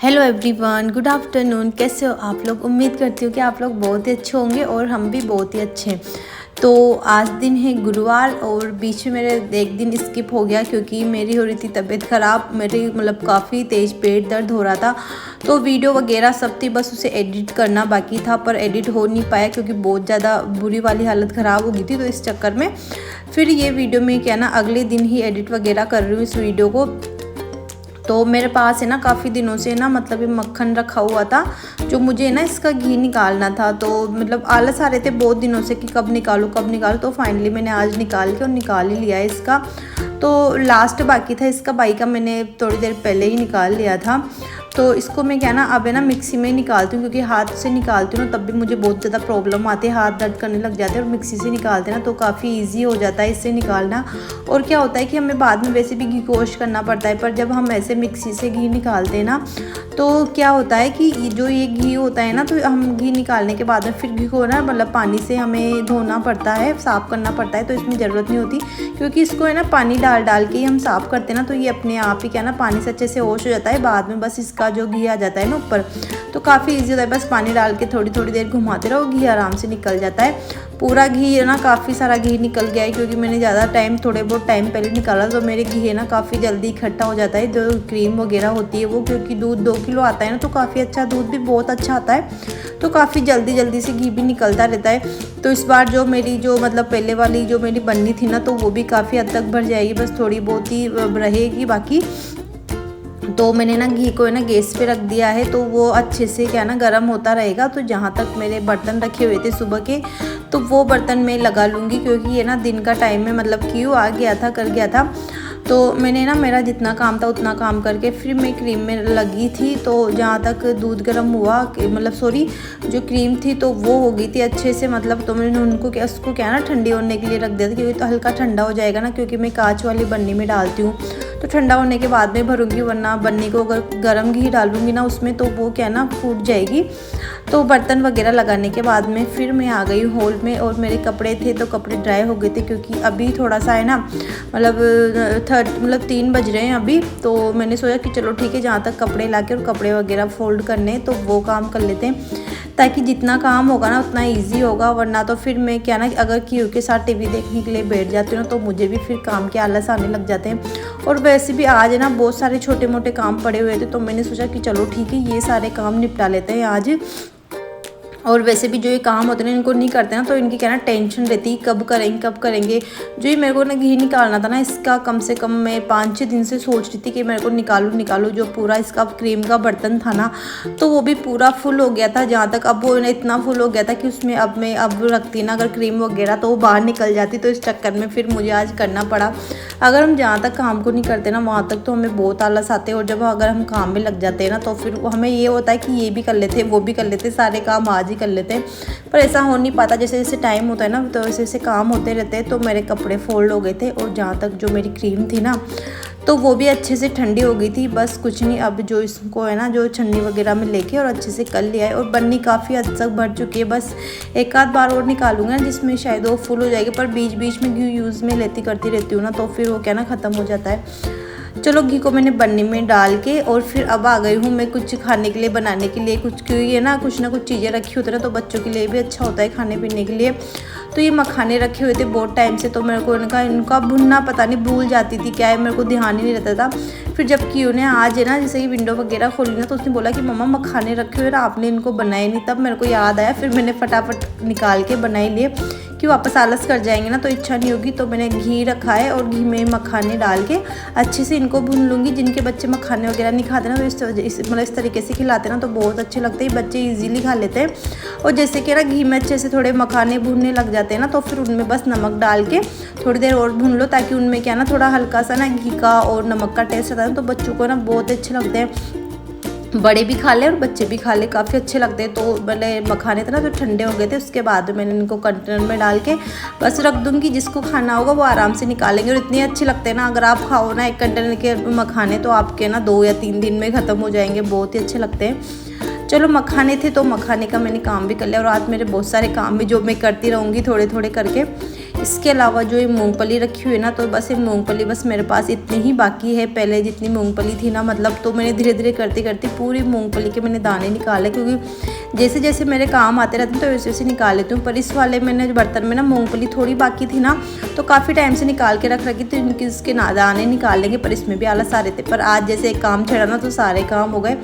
Hello everyone, good afternoon. कैसे हो आप लोग? उम्मीद करती हूँ कि आप लोग बहुत ही अच्छे होंगे और हम भी बहुत ही अच्छे हैं। तो आज दिन है गुरुवार और बीच में मेरे एक दिन स्किप हो गया क्योंकि मेरी हो रही थी तबीयत ख़राब। मेरी मतलब काफ़ी तेज़ पेट दर्द हो रहा था, तो वीडियो वगैरह सब थी, बस उसे एडिट करना बाकी था पर एडिट हो नहीं पाया क्योंकि बहुत ज़्यादा बुरी वाली हालत ख़राब हो गई थी। तो इस चक्कर में फिर ये वीडियो में क्या ना अगले दिन ही एडिट वगैरह कर रही हूँ इस वीडियो को। तो मेरे पास है ना काफ़ी दिनों से ना मतलब ये मक्खन रखा हुआ था जो मुझे ना इसका घी निकालना था। तो मतलब आलस आ रहे थे बहुत दिनों से कि कब निकालूँ कब निकालूँ। तो फाइनली मैंने आज निकाल के और निकाल ही लिया है इसका। तो लास्ट बाकी था इसका बाई का, मैंने थोड़ी देर पहले ही निकाल लिया था। तो इसको मैं क्या ना अब है ना मिक्सी में निकालती हूँ क्योंकि हाथ से निकालती हूँ ना तब भी मुझे बहुत ज़्यादा प्रॉब्लम आती है, हाथ दर्द करने लग जाते हैं। और मिक्सी से निकालते हैं ना तो काफ़ी इजी हो जाता है इससे निकालना। और क्या होता है कि हमें बाद में वैसे भी घी को वॉश करना पड़ता है, पर जब हम ऐसे मिक्सी से घी निकालते हैं ना तो क्या होता है कि जो ये घी होता है ना तो हम घी निकालने के बाद में फिर घी को ना मतलब पानी से हमें धोना पड़ता है, साफ़ करना पड़ता है। तो इसमें ज़रूरत नहीं होती क्योंकि इसको है ना पानी डाल डाल के ही हम साफ़ करते हैं ना तो ये अपने आप ही क्या ना पानी से अच्छे से वॉश हो जाता है। बाद में बस इसका जो घी आ जाता है ना ऊपर, तो काफ़ी ईजी होता है। बस पानी डाल के थोड़ी थोड़ी देर घुमाते रहो, घी आराम से निकल जाता है। पूरा घी है ना काफ़ी सारा घी निकल गया है क्योंकि मैंने ज़्यादा टाइम थोड़े बहुत टाइम पहले निकाला। तो मेरे घी है ना काफ़ी जल्दी इकट्ठा हो जाता है, जो क्रीम वगैरह होती है वो, क्योंकि दूध 2 किलो आता है ना तो काफ़ी अच्छा, दूध भी बहुत अच्छा आता है तो काफ़ी जल्दी जल्दी से घी भी निकलता रहता है। तो इस बार जो मेरी जो मतलब पहले वाली जो मेरी बननी थी ना तो वो भी काफ़ी हद तक भर जाएगी, बस थोड़ी बहुत ही रहेगी बाकी। तो मैंने ना घी को है ना गैस पे रख दिया है तो वो अच्छे से क्या ना गर्म होता रहेगा। तो जहाँ तक मेरे बर्तन रखे हुए थे सुबह के तो वो बर्तन मैं लगा लूँगी क्योंकि ये ना दिन का टाइम में मतलब क्यों आ गया था कर गया था। तो मैंने ना मेरा जितना काम था उतना काम करके फिर मैं क्रीम में लगी थी। तो जहाँ तक दूध गर्म हुआ मतलब सॉरी जो क्रीम थी तो वो हो गई थी अच्छे से मतलब। तो मैंने उनको क्या उसको क्या ना ठंडी होने के लिए रख दिया था क्योंकि तो हल्का ठंडा हो जाएगा ना, क्योंकि मैं कांच वाली बन्नी में डालती हूँ तो ठंडा होने के बाद में भरूंगी, वरना बन्नी को अगर गर्म घी डालूंगी ना उसमें तो वो क्या ना फूट जाएगी। तो बर्तन वगैरह लगाने के बाद में फिर मैं आ गई हॉल में और मेरे कपड़े थे तो कपड़े ड्राई हो गए थे क्योंकि अभी थोड़ा सा है ना मतलब 3 बज रहे हैं अभी। तो मैंने सोचा कि चलो ठीक है, जहाँ तक कपड़े लाके और कपड़े वगैरह फोल्ड करने तो वो काम कर लेते हैं ताकि जितना काम होगा ना उतना इजी होगा। वरना तो फिर मैं क्या ना अगर क्यू के साथ टीवी देखने के लिए बैठ जाती हूँ ना तो मुझे भी फिर काम के आलस आने लग जाते हैं। और वैसे भी आज है ना बहुत सारे छोटे मोटे काम पड़े हुए थे तो मैंने सोचा कि चलो ठीक है ये सारे काम निपटा लेते हैं आज। और वैसे भी जो ये काम होते हैं इनको नहीं करते ना तो इनकी क्या ना टेंशन रहती है कब करेंगे। जो ये मेरे को ना घी निकालना था ना इसका कम से कम मैं 5-6 दिन से सोच रही थी कि मेरे को निकालूँ। जो पूरा इसका क्रीम का बर्तन था ना तो वो भी पूरा फुल हो गया था जहाँ तक, अब वो इतना फुल हो गया था कि उसमें अब मैं रखती ना अगर क्रीम वगैरह तो वो बाहर निकल जाती। तो इस चक्कर में फिर मुझे आज करना पड़ा। अगर हम जहाँ तक काम को नहीं करते ना वहाँ तक तो हमें बहुत आलस आते हैं, और जब अगर हम काम में लग जाते हैं ना तो फिर हमें ये होता है कि ये भी कर लेते वो भी कर लेते, सारे काम आज ही कर लेते हैं। पर ऐसा हो नहीं पाता, जैसे जैसे टाइम होता है ना तो वैसे वैसे काम होते रहते हैं। तो मेरे कपड़े फोल्ड हो गए थे और जहाँ तक जो मेरी क्रीम थी ना तो वो भी अच्छे से ठंडी हो गई थी। बस कुछ नहीं, अब जो इसको है ना जो छन्नी वगैरह में लेके और अच्छे से कर लिया है। और बन्नी काफ़ी हद तक भर चुकी है, बस एक आध बार और निकालूंगा जिसमें शायद वो फुल हो जाएगी। पर बीच बीच में घी यूज़ में करती रहती हूँ ना तो फिर वो क्या ना ख़त्म हो जाता है। चलो घी को मैंने बन्नी में डाल के और फिर अब आ गई हूँ मैं कुछ खाने के लिए बनाने के लिए। क्योंकि है ना कुछ चीज़ें रखी होती है ना तो बच्चों के लिए भी अच्छा होता है खाने पीने के लिए। तो ये मखाने रखे हुए थे बहुत टाइम से तो मेरे को इनका भुनना पता नहीं भूल जाती थी क्या है, मेरे को ध्यान ही नहीं रहता था। फिर जब कि उन्हें आज है ना जैसे कि विंडो वगैरह खोली ना तो उसने बोला कि मम्मा मखाने रखे हुए ना आपने इनको बनाए नहीं, तब मेरे को याद आया। फिर मैंने फटाफट निकाल के बनाए लिए कि वापस आलस कर जाएंगे ना तो इच्छा नहीं होगी। तो मैंने घी रखा है और घी में मखाने डाल के अच्छे से इनको भून लूँगी। जिनके बच्चे मखाने वगैरह नहीं खाते ना तो इस तरीके से खिलाते ना तो बहुत अच्छे लगते हैं, बच्चे इजीली खा लेते हैं। और जैसे कि ना घी में अच्छे से थोड़े मखाने भूनने लग जाते हैं ना तो फिर उनमें बस नमक डाल के थोड़ी देर और भून लो ताकि उनमें क्या ना थोड़ा हल्का सा ना घी का और नमक का टेस्ट आता है तो बच्चों को ना बहुत अच्छे लगते हैं। बड़े भी खा ले और बच्चे भी खा ले, काफ़ी अच्छे लगते हैं। तो मैंने मखाने थे ना तो ठंडे हो गए थे, उसके बाद मैंने इनको कंटेनर में डाल के बस रख दूँगी। जिसको खाना होगा वो आराम से निकालेंगे और इतने अच्छे लगते हैं ना, अगर आप खाओ ना 1 कंटेनर के मखाने तो आपके ना 2 या 3 दिन में ख़त्म हो जाएंगे, बहुत ही अच्छे लगते हैं। चलो मखाने थे तो मखाने का मैंने काम भी कर लिया और आज मेरे बहुत सारे काम भी जो मैं करती रहूँगी थोड़े थोड़े करके। इसके अलावा जो ये मूंगफली रखी हुई है ना, तो बस ये मूंगफली बस मेरे पास इतनी ही बाकी है। पहले जितनी मूंगफली थी ना, मतलब तो मैंने धीरे धीरे करते करते पूरी मूंगफली के मैंने दाने निकाले, क्योंकि जैसे जैसे मेरे काम आते रहते हैं तो वैसे वैसे निकाल लेती हूँ। पर इस वाले मैंने बर्तन में ना मूंगफली थोड़ी बाकी थी ना, तो काफ़ी टाइम से निकाल के रख रखी, तो इनके इसके दाने निकाल लेंगे, पर इसमें भी आलस आ रहे थे। पर आज जैसे एक काम छड़ा ना, तो सारे काम हो गए,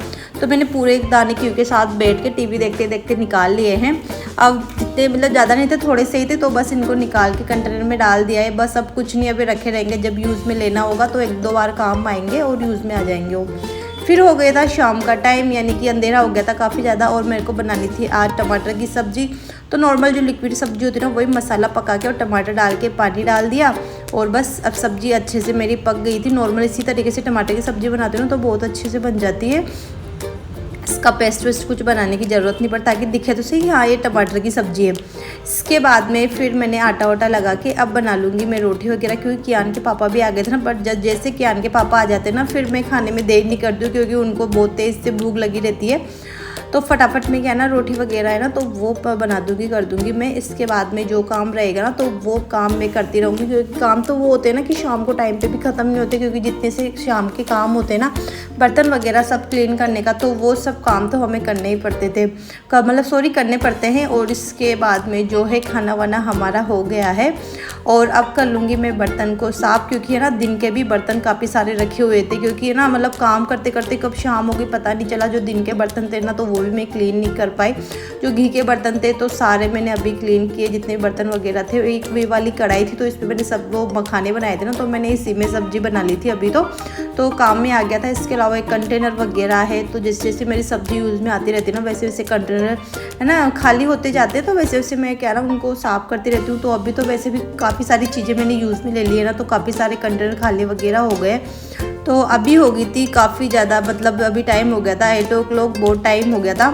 तो मैंने पूरे एक दाने क्यू के साथ बैठ के टीवी देखते देखते निकाल लिए हैं। अब जितने मतलब ज़्यादा नहीं थे, थोड़े से ही थे, तो बस इनको निकाल के कंटेनर में डाल दिया है। बस अब कुछ नहीं, अभी रखे रहेंगे, जब यूज़ में लेना होगा तो एक दो बार काम आएंगे और यूज़ में आ जाएंगे वो। फिर हो गया था शाम का टाइम, यानी कि अंधेरा हो गया था काफ़ी ज़्यादा, और मेरे को बनानी थी आज टमाटर की सब्ज़ी। तो नॉर्मल जो लिक्विड सब्ज़ी होती है ना, वही मसाला पका के और टमाटर डाल के पानी डाल दिया, और बस अब सब्ज़ी अच्छे से मेरी पक गई थी। नॉर्मल इसी तरीके से टमाटर की सब्ज़ी बनाती हूँ ना, तो बहुत अच्छे से बन जाती है। इसका पेस्ट वेस्ट कुछ बनाने की ज़रूरत नहीं पड़ता, ताकि दिखे तो सही हाँ ये टमाटर की सब्ज़ी है। इसके बाद में फिर मैंने आटा वाटा लगा के अब बना लूँगी मैं रोटी वगैरह, क्योंकि कियान के पापा भी आ गए थे ना। पर जैसे कियान के पापा आ जाते हैं ना, फिर मैं खाने में देर नहीं करती हूँ, क्योंकि उनको बहुत तेज़ से भूख लगी रहती है। तो फटाफट में क्या है ना, रोटी वगैरह है ना, तो वो बना दूँगी, कर दूँगी मैं। इसके बाद में जो काम रहेगा ना, तो वो काम मैं करती रहूँगी, क्योंकि काम तो वो होते हैं ना कि शाम को टाइम पे भी ख़त्म नहीं होते, क्योंकि जितने से शाम के काम होते हैं ना, बर्तन वगैरह सब क्लीन करने का, तो वो सब काम तो हमें करने ही पड़ते थे, मतलब सॉरी करने पड़ते हैं। और इसके बाद में जो है खाना वाना हमारा हो गया है, और अब कर लूँगी मैं बर्तन को साफ़, क्योंकि है ना दिन के भी बर्तन काफ़ी सारे रखे हुए थे, क्योंकि है ना मतलब काम करते करते कब शाम हो गई पता नहीं चला। जो दिन के बर्तन थे ना, तो वो भी मैं क्लीन नहीं कर पाई। जो घी के बर्तन थे तो सारे मैंने अभी क्लीन किए, जितने बर्तन वगैरह थे। एक वे वाली कढ़ाई थी, तो इस पर मैंने सब वो मखाने बनाए थे ना, तो मैंने इसी में सब्ज़ी बना ली थी अभी तो काम में आ गया था। इसके अलावा एक कंटेनर वगैरह है, तो जैसे जैसे मेरी सब्ज़ी यूज़ में आती रहती है ना, वैसे वैसे कंटेनर है ना खाली होते जाते हैं, तो वैसे वैसे मैं क्या ना उनको साफ़ करती रहती हूँ। तो अभी तो वैसे भी काफ़ी सारी चीज़ें मैंने यूज़ में ले ली है ना, तो काफ़ी सारे कंटेनर खाली वगैरह हो गए। तो अभी हो गई थी काफ़ी ज़्यादा, मतलब अभी टाइम हो गया था 8 o'clock, बहुत टाइम हो गया था।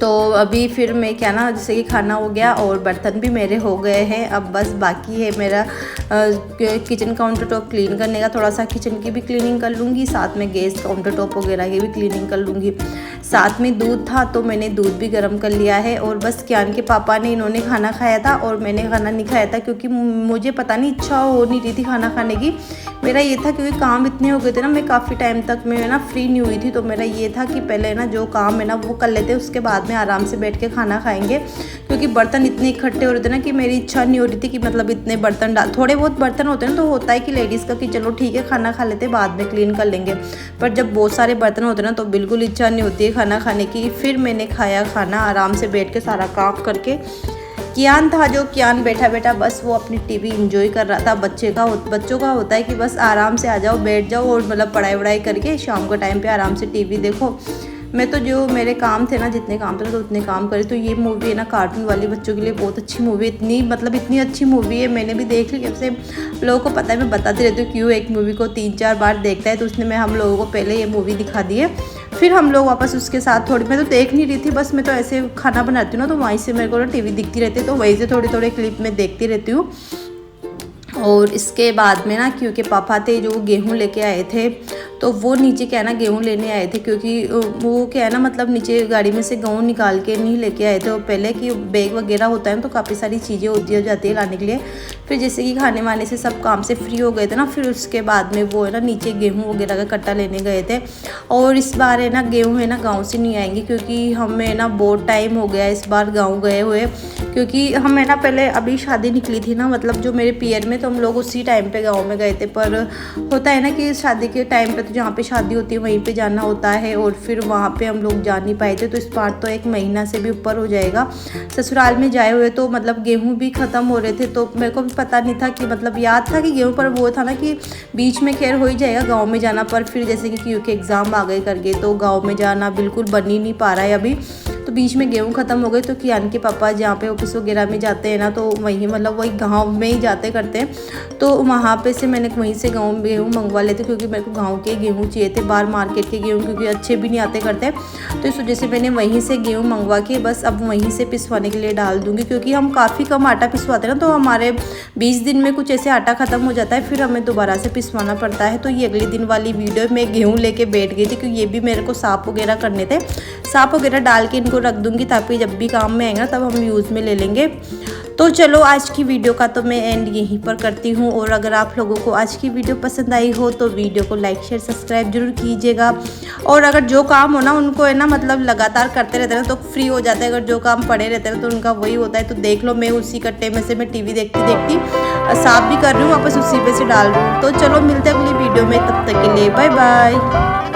तो अभी फिर मैं क्या ना, जैसे कि खाना हो गया और बर्तन भी मेरे हो गए हैं। अब बस बाकी है मेरा किचन काउंटर टॉप क्लीन करने का, थोड़ा सा किचन की भी क्लीनिंग कर लूँगी, साथ में गैस काउंटर टॉप वगैरह की भी क्लीनिंग कर लूँगी। साथ में दूध था, तो मैंने दूध भी गर्म कर लिया है। और बस कियान के पापा ने इन्होंने खाना खाया था और मैंने खाना नहीं खाया था, क्योंकि मुझे पता नहीं इच्छा हो नहीं रही थी खाना खाने की। मेरा ये था क्योंकि काम इतने हो गए थे ना, मैं काफ़ी टाइम तक मैं ना फ्री नहीं हुई थी, तो मेरा ये था कि पहले ना जो काम है ना वो कर लेते, उसके बाद में आराम से बैठ के खाना खाएंगे। क्योंकि बर्तन इतने इकट्ठे हो रहे थे ना कि मेरी इच्छा नहीं हो रही थी कि मतलब इतने बर्तन थोड़े बहुत बर्तन होते हैं ना, तो होता है कि लेडीज़ का कि चलो ठीक है खाना खा लेते बाद में क्लीन कर लेंगे। पर जब बहुत सारे बर्तन होते हैं ना, तो बिल्कुल इच्छा नहीं होती है खाना खाने की। फिर मैंने खाया खाना आराम से बैठ के सारा काम करके। कियान था, जो कियान बैठा बैठा बस वो अपनी टीवी एंजॉय कर रहा था। बच्चों का होता है कि बस आराम से आ जाओ, बैठ जाओ और मतलब पढ़ाई वढ़ाई करके शाम के टाइम पे आराम से टीवी देखो। मैं तो जो मेरे काम थे ना, जितने काम थे तो उतने काम करे। तो ये मूवी है ना कार्टून वाली, बच्चों के लिए बहुत अच्छी मूवी है, इतनी अच्छी मूवी है। मैंने भी देख ली, जैसे लोगों को पता है मैं बताती रहती हूँ क्यों एक मूवी को 3-4 बार देखता है, तो उसने हम लोगों को पहले ये मूवी दिखा दी है। फिर हम लोग वापस उसके साथ थोड़ी, मैं तो देख नहीं रही थी, बस मैं तो ऐसे खाना बनाती हूँ ना, तो वहीं से मेरे को ना टीवी दिखती रहती है, तो वहीं से थोड़ी थोड़ी क्लिप में देखती रहती हूँ। और इसके बाद में ना, क्योंकि पापा थे जो गेहूँ लेके आए थे, तो वो नीचे क्या है ना गेहूँ लेने आए थे, क्योंकि वो क्या है ना मतलब नीचे गाड़ी में से गेहूँ निकाल के नहीं लेके आए थे वो पहले, कि बैग वगैरह होता है तो काफ़ी सारी चीज़ें होती हो जाती है लाने के लिए। फिर जैसे कि खाने वाने से सब काम से फ्री हो गए थे ना, फिर उसके बाद में वो है ना नीचे गेहूँ वगैरह का कट्टा लेने गए थे। और इस बार है ना गेहूँ है ना गाँव से नहीं आएंगी, क्योंकि हमें ना बहुत टाइम हो गया इस बार गाँव गए हुए, क्योंकि हमें ना पहले अभी शादी निकली थी ना, मतलब जो मेरे पियर में, तो हम लोग उसी टाइम पे गाँव में गए थे। पर होता है ना कि शादी के टाइम पे तो जहाँ पे शादी होती है वहीं पे जाना होता है, और फिर वहाँ पे हम लोग जा नहीं पाए थे। तो इस बार तो 1 महीना से भी ऊपर हो जाएगा ससुराल में जाए हुए, तो मतलब गेहूँ भी ख़त्म हो रहे थे। तो मेरे को भी पता नहीं था कि मतलब याद था कि गेहूँ, पर वो था ना कि बीच में खैर हो ही जाएगा गाँव में जाना। पर फिर जैसे कि क्योंकि एग्ज़ाम आ गए करके, तो गाँव में जाना बिल्कुल बन ही नहीं पा रहा है अभी। तो बीच में गेहूँ ख़त्म हो गए, तो कियान के पापा जहाँ पे ऑफिस वगैरह में जाते हैं ना, तो वहीं मतलब वही गाँव में ही जाते करते हैं। तो वहाँ पे से मैंने वहीं से गेहूँ मंगवा लेते, क्योंकि मेरे को गाँव के गेहूँ चाहिए थे, बाहर मार्केट के गेहूँ क्योंकि अच्छे भी नहीं आते करते। तो इस वजह से मैंने वहीं से गेहूँ मंगवा के बस अब वहीं से पिसवाने के लिए डाल दूँगी, क्योंकि हम काफ़ी कम आटा पिसवाते हैं ना, तो हमारे 20 दिन में कुछ ऐसे आटा ख़त्म हो जाता है, फिर हमें दोबारा से पिसवाना पड़ता है। तो ये अगले दिन वाली वीडियो में गेहूँ लेके बैठ गई थी, क्योंकि ये भी मेरे को साफ़ वगैरह करने थे। साफ़ वगैरह डाल के इनको रख दूँगी, ताकि जब भी काम में आएगा तब हम यूज़ में ले लेंगे। तो चलो आज की वीडियो का तो मैं एंड यहीं पर करती हूँ। और अगर आप लोगों को आज की वीडियो पसंद आई हो तो वीडियो को लाइक शेयर सब्सक्राइब जरूर कीजिएगा। और अगर जो काम हो ना उनको है ना मतलब लगातार करते रहते हैं तो फ्री हो जाते हैं। अगर जो काम पड़े रहते हैं तो उनका वही होता है। तो देख लो मैं उसी कट्टे में से मैं टीवी देखती देखती साफ भी कर रही हूँ, वापस उसी पे से डाल रही हूँ। तो चलो मिलते हैं अगली वीडियो में, तब तक के लिए बाय बाय।